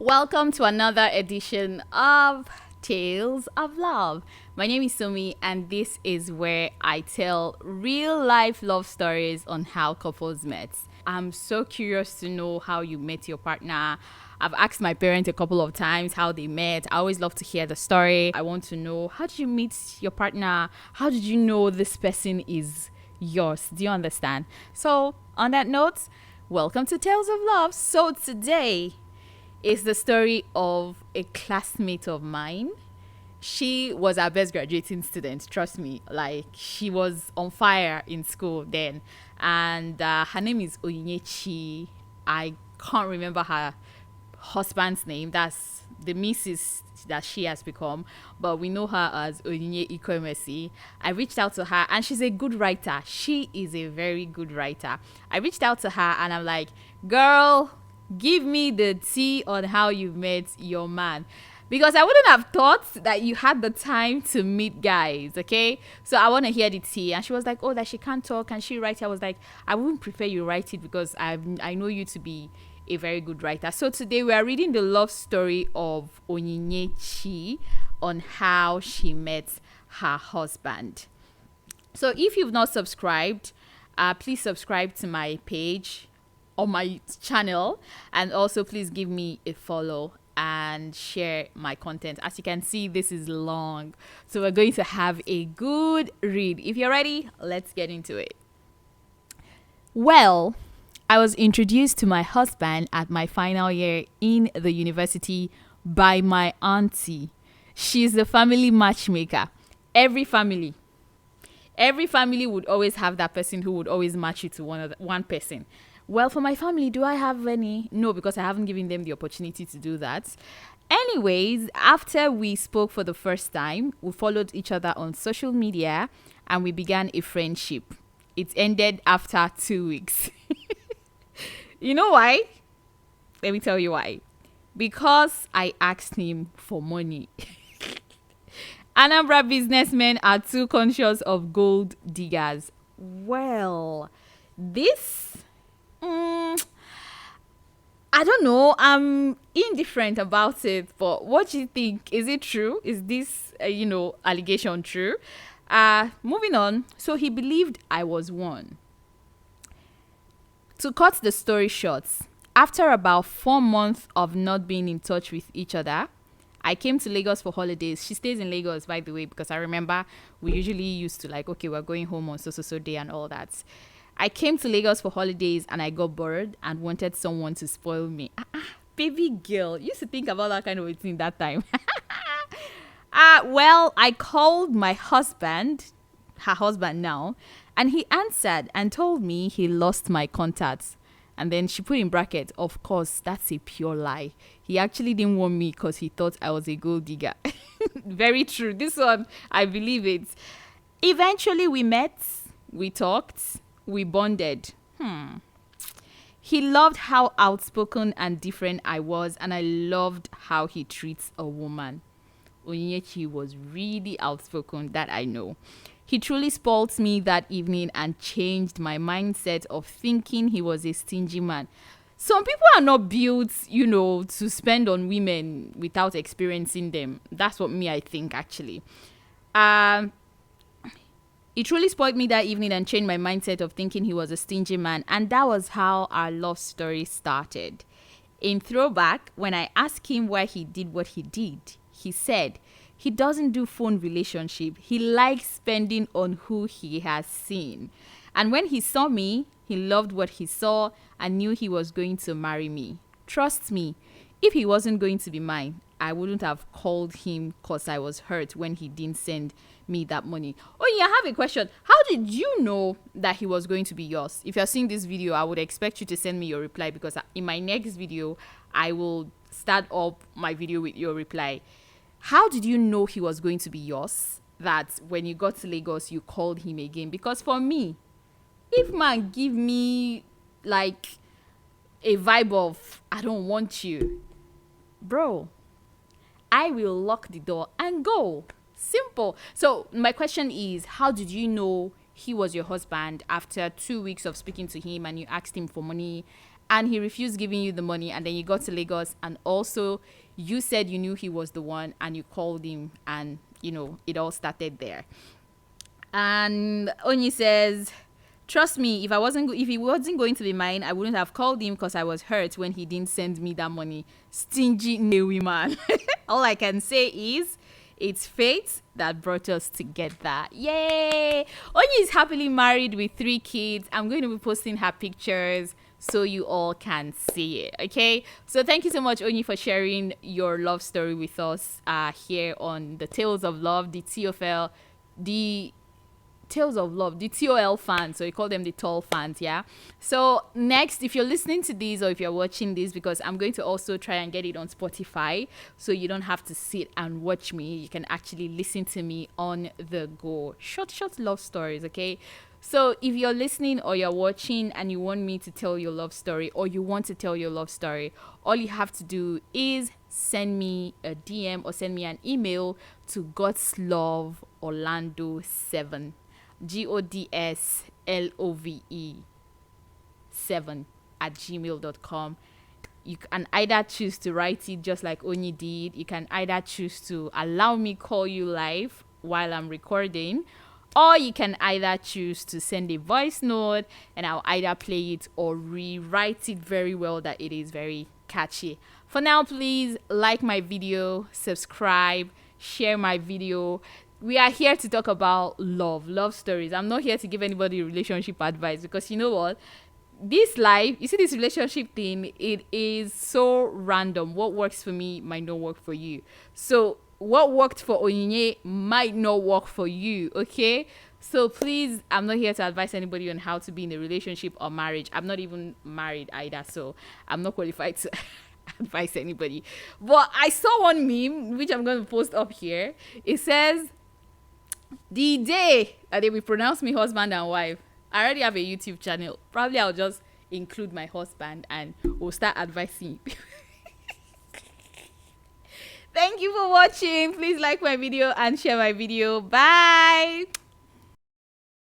Welcome to another edition of Tales of Love. My name is Sumi, and this is where I tell real life love stories on how couples met. I'm so curious to know how you met your partner. I've asked my parents a couple of times how they met. I always love to hear the story. I want to know, how did you meet your partner? How did you know this person is yours? Do you understand? So, on that note, welcome to Tales of Love. So, today, is the story of a classmate of mine. She was our best graduating student, trust me. Like, she was on fire in school then. And her name is Oyinyechi. I can't remember her husband's name. That's the Mrs. that she has become. But we know her as Oyinye Ikomesi. I reached out to her, and she's a good writer. She is a very good writer. I reached out to her, and I'm like, girl, give me the tea on how you met your man, because I wouldn't have thought that you had the time to meet guys. Okay, so I want to hear the tea. And she was like, oh, that she can't talk, and she write. I was like, I wouldn't prefer you write it, because I know you to be a very good writer. So today we are reading the love story of Onyinyechi on how she met her husband. So if you've not subscribed, please subscribe to my page on my channel, and also please give me a follow and share my content. As you can see, this is long, so we're going to have a good read. If you're ready, let's get into it. Well, I was introduced to my husband at my final year in the university by my auntie. She's the family matchmaker. Every family would always have that person who would always match you to one person. Well, for my family, do I have any? No, because I haven't given them the opportunity to do that. Anyways, after we spoke for the first time, we followed each other on social media and we began a friendship. It ended after 2 weeks. You know why? Let me tell you why. Because I asked him for money. Anambra businessmen are too conscious of gold diggers. Well, this... I don't know. I'm indifferent about it, but what do you think? Is it true? Is this, allegation true? Moving on. So he believed I was one. To cut the story short, after about 4 months of not being in touch with each other, I came to Lagos for holidays. She stays in Lagos, by the way, because I remember we usually used to okay, we're going home on so day and all that. I came to Lagos for holidays and I got bored and wanted someone to spoil me. Baby girl, you used to think about that kind of a thing that time. Well, I called my husband, her husband now, and he answered and told me he lost my contacts. And then she put in bracket, of course, that's a pure lie. He actually didn't want me because he thought I was a gold digger. Very true. This one, I believe it. Eventually we met, we talked, we bonded. He loved how outspoken and different I was, and I loved how he treats a woman. Onyinyechi was really outspoken, that I know. He truly spoilt me that evening and changed my mindset of thinking he was a stingy man. Some people are not built, to spend on women without experiencing them. That's what I think, actually. He truly spoiled me that evening and changed my mindset of thinking he was a stingy man. And that was how our love story started. In throwback, when I asked him why he did what he did, he said he doesn't do phone relationship. He likes spending on who he has seen. And when he saw me, he loved what he saw and knew he was going to marry me. Trust me, if he wasn't going to be mine, I wouldn't have called him because I was hurt when he didn't send me that money. Oh yeah, I have a question. How did you know that he was going to be yours? If you're seeing this video, I would expect you to send me your reply, because in my next video, I will start up my video with your reply. How did you know he was going to be yours? That when you got to Lagos, you called him again? Because for me, if man give me like a vibe of I don't want you, bro, I will lock the door and go. Simple. So my question is, how did you know he was your husband after 2 weeks of speaking to him and you asked him for money and he refused giving you the money, and then you got to Lagos, and also you said you knew he was the one, and you called him, and it all started there. And Onyi says, trust me, if he wasn't going to be mine, I wouldn't have called him because I was hurt when he didn't send me that money. Stingy Newi man. All I can say is it's fate that brought us together. Yay! Onyi is happily married with 3 kids. I'm going to be posting her pictures so you all can see it. Okay, so thank you so much, Onyi, for sharing your love story with us here on the Tales of Love, the TFL, the Tales of Love, the TOL fans, so you call them the tall fans. Yeah, so next, if you're listening to these or if you're watching this, because I'm going to also try and get it on Spotify, so you don't have to sit and watch me, you can actually listen to me on the go. Short love stories. Okay, so if you're listening or you're watching and you want me to tell your love story, or you want to tell your love story, all you have to do is send me a DM or send me an email to godsloveorlando7, GODSLOVE7 @gmail.com. You can either choose to write it just like Onyi did. You can either choose to allow me call you live while I'm recording, or you can either choose to send a voice note and I'll either play it or rewrite it very well that it is very catchy. For now, please like my video, subscribe, share my video. We are here to talk about love stories. I'm not here to give anybody relationship advice, because you know what? This life, you see, this relationship thing, it is so random. What works for me might not work for you. So what worked for Onyinye might not work for you, okay? So please, I'm not here to advise anybody on how to be in a relationship or marriage. I'm not even married either, so I'm not qualified to advise anybody. But I saw one meme, which I'm going to post up here. It says, the day that they will pronounce me husband and wife, I already have a YouTube channel. Probably I'll just include my husband and we'll start advising. Thank you for watching. Please like my video and share my video. Bye.